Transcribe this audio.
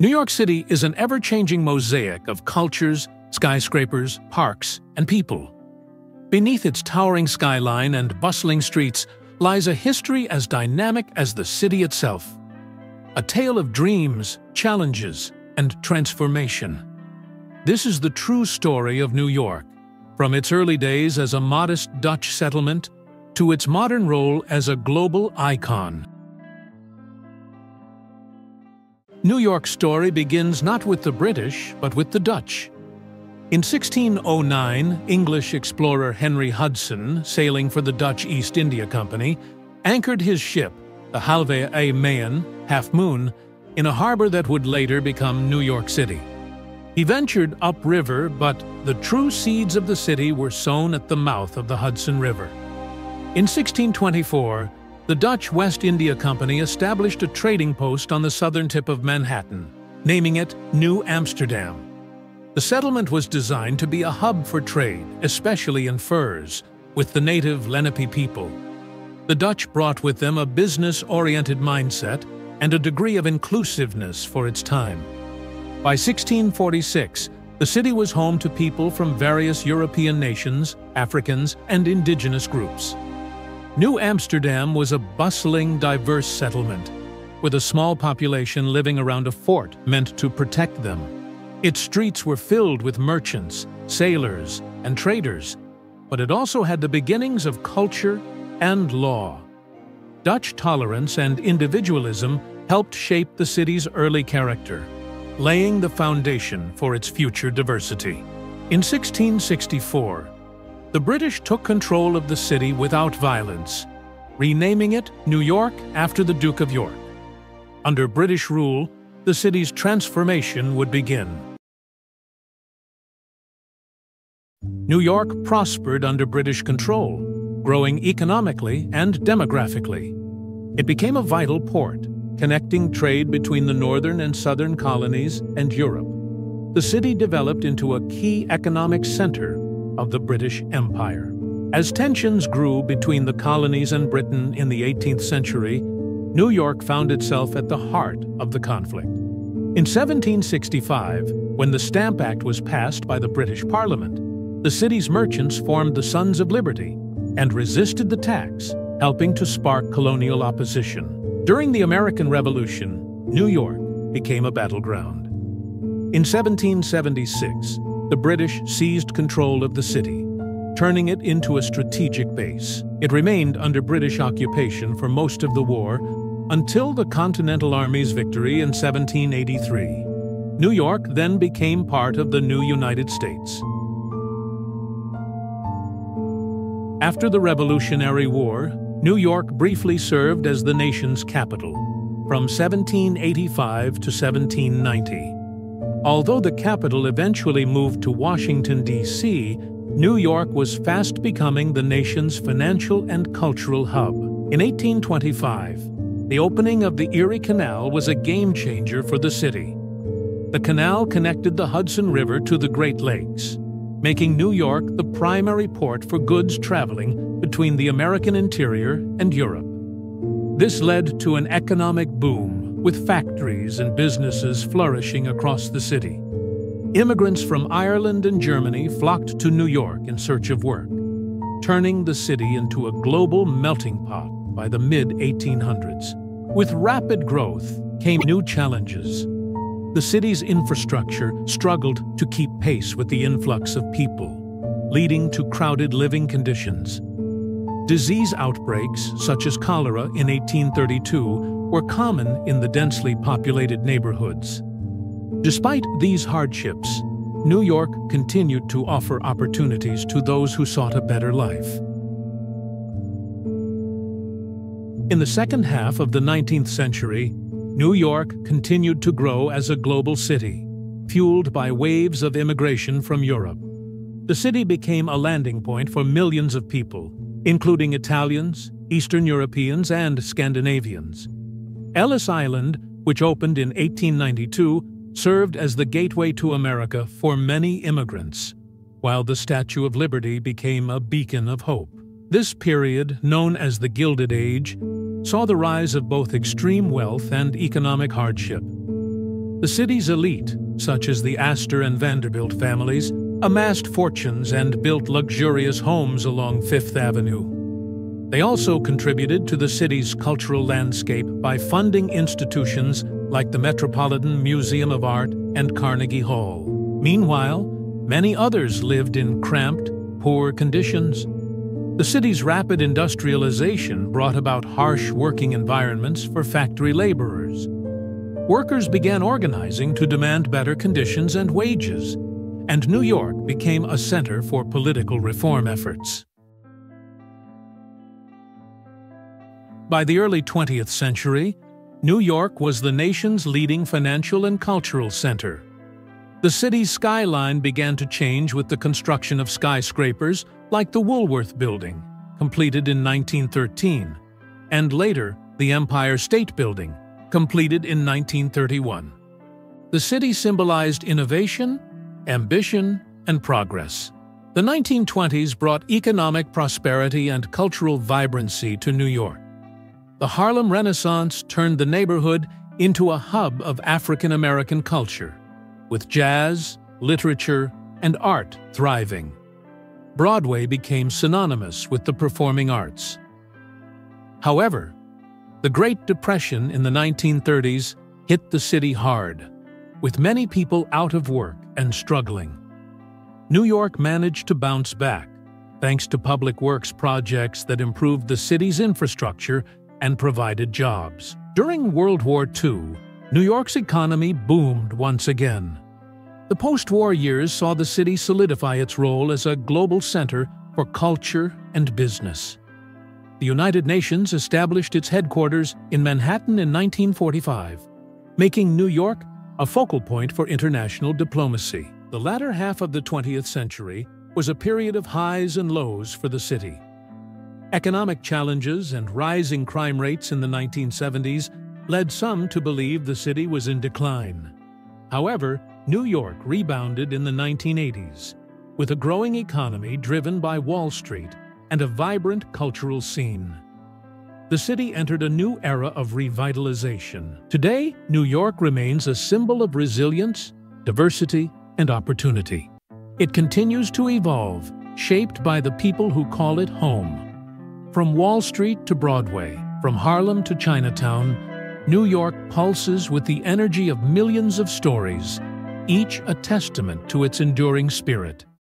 New York City is an ever-changing mosaic of cultures, skyscrapers, parks, and people. Beneath its towering skyline and bustling streets lies a history as dynamic as the city itself. A tale of dreams, challenges, and transformation. This is the true story of New York, from its early days as a modest Dutch settlement to its modern role as a global icon. New York's story begins not with the British, but with the Dutch. In 1609, English explorer Henry Hudson, sailing for the Dutch East India Company, anchored his ship, the Halve a Maan, Half Moon, in a harbor that would later become New York City. He ventured upriver, but the true seeds of the city were sown at the mouth of the Hudson River. In 1624, the Dutch West India Company established a trading post on the southern tip of Manhattan, naming it New Amsterdam. The settlement was designed to be a hub for trade, especially in furs, with the native Lenape people. The Dutch brought with them a business-oriented mindset and a degree of inclusiveness for its time. By 1646, the city was home to people from various European nations, Africans, and indigenous groups. New Amsterdam was a bustling, diverse settlement, with a small population living around a fort meant to protect them. Its streets were filled with merchants, sailors, and traders, but it also had the beginnings of culture and law. Dutch tolerance and individualism helped shape the city's early character, laying the foundation for its future diversity. In 1664, the British took control of the city without violence, renaming it New York after the Duke of York. Under British rule, the city's transformation would begin. New York prospered under British control, growing economically and demographically. It became a vital port, connecting trade between the northern and southern colonies and Europe. The city developed into a key economic center of the British Empire. As tensions grew between the colonies and Britain in the 18th century, New York found itself at the heart of the conflict. In 1765, when the Stamp Act was passed by the British Parliament, the city's merchants formed the Sons of Liberty and resisted the tax, helping to spark colonial opposition. During the American Revolution, New York became a battleground. In 1776, the British seized control of the city, turning it into a strategic base. It remained under British occupation for most of the war until the Continental Army's victory in 1783. New York then became part of the new United States. After the Revolutionary War, New York briefly served as the nation's capital, from 1785 to 1790. Although the capital eventually moved to Washington, D.C., New York was fast becoming the nation's financial and cultural hub. In 1825, the opening of the Erie Canal was a game-changer for the city. The canal connected the Hudson River to the Great Lakes, making New York the primary port for goods traveling between the American interior and Europe. This led to an economic boom, with factories and businesses flourishing across the city. Immigrants from Ireland and Germany flocked to New York in search of work, turning the city into a global melting pot by the mid-1800s. With rapid growth came new challenges. The city's infrastructure struggled to keep pace with the influx of people, leading to crowded living conditions. Disease outbreaks, such as cholera in 1832, were common in the densely populated neighborhoods. Despite these hardships, New York continued to offer opportunities to those who sought a better life. In the second half of the 19th century, New York continued to grow as a global city, fueled by waves of immigration from Europe. The city became a landing point for millions of people, including Italians, Eastern Europeans, and Scandinavians. Ellis Island, which opened in 1892, served as the gateway to America for many immigrants, while the Statue of Liberty became a beacon of hope. This period, known as the Gilded Age, saw the rise of both extreme wealth and economic hardship. The city's elite, such as the Astor and Vanderbilt families, amassed fortunes and built luxurious homes along Fifth Avenue. They also contributed to the city's cultural landscape by funding institutions like the Metropolitan Museum of Art and Carnegie Hall. Meanwhile, many others lived in cramped, poor conditions. The city's rapid industrialization brought about harsh working environments for factory laborers. Workers began organizing to demand better conditions and wages, and New York became a center for political reform efforts. By the early 20th century, New York was the nation's leading financial and cultural center. The city's skyline began to change with the construction of skyscrapers like the Woolworth Building, completed in 1913, and later the Empire State Building, completed in 1931. The city symbolized innovation, ambition, and progress. The 1920s brought economic prosperity and cultural vibrancy to New York. The Harlem Renaissance turned the neighborhood into a hub of African American culture, with jazz, literature, and art thriving. Broadway became synonymous with the performing arts. However, the Great Depression in the 1930s hit the city hard, with many people out of work and struggling. New York managed to bounce back, thanks to public works projects that improved the city's infrastructure and provided jobs. During World War II, New York's economy boomed once again. The post-war years saw the city solidify its role as a global center for culture and business. The United Nations established its headquarters in Manhattan in 1945, making New York a focal point for international diplomacy. The latter half of the 20th century was a period of highs and lows for the city. Economic challenges and rising crime rates in the 1970s led some to believe the city was in decline. However, New York rebounded in the 1980s, with a growing economy driven by Wall Street and a vibrant cultural scene. The city entered a new era of revitalization. Today, New York remains a symbol of resilience, diversity, and opportunity. It continues to evolve, shaped by the people who call it home. From Wall Street to Broadway, from Harlem to Chinatown, New York pulses with the energy of millions of stories, each a testament to its enduring spirit.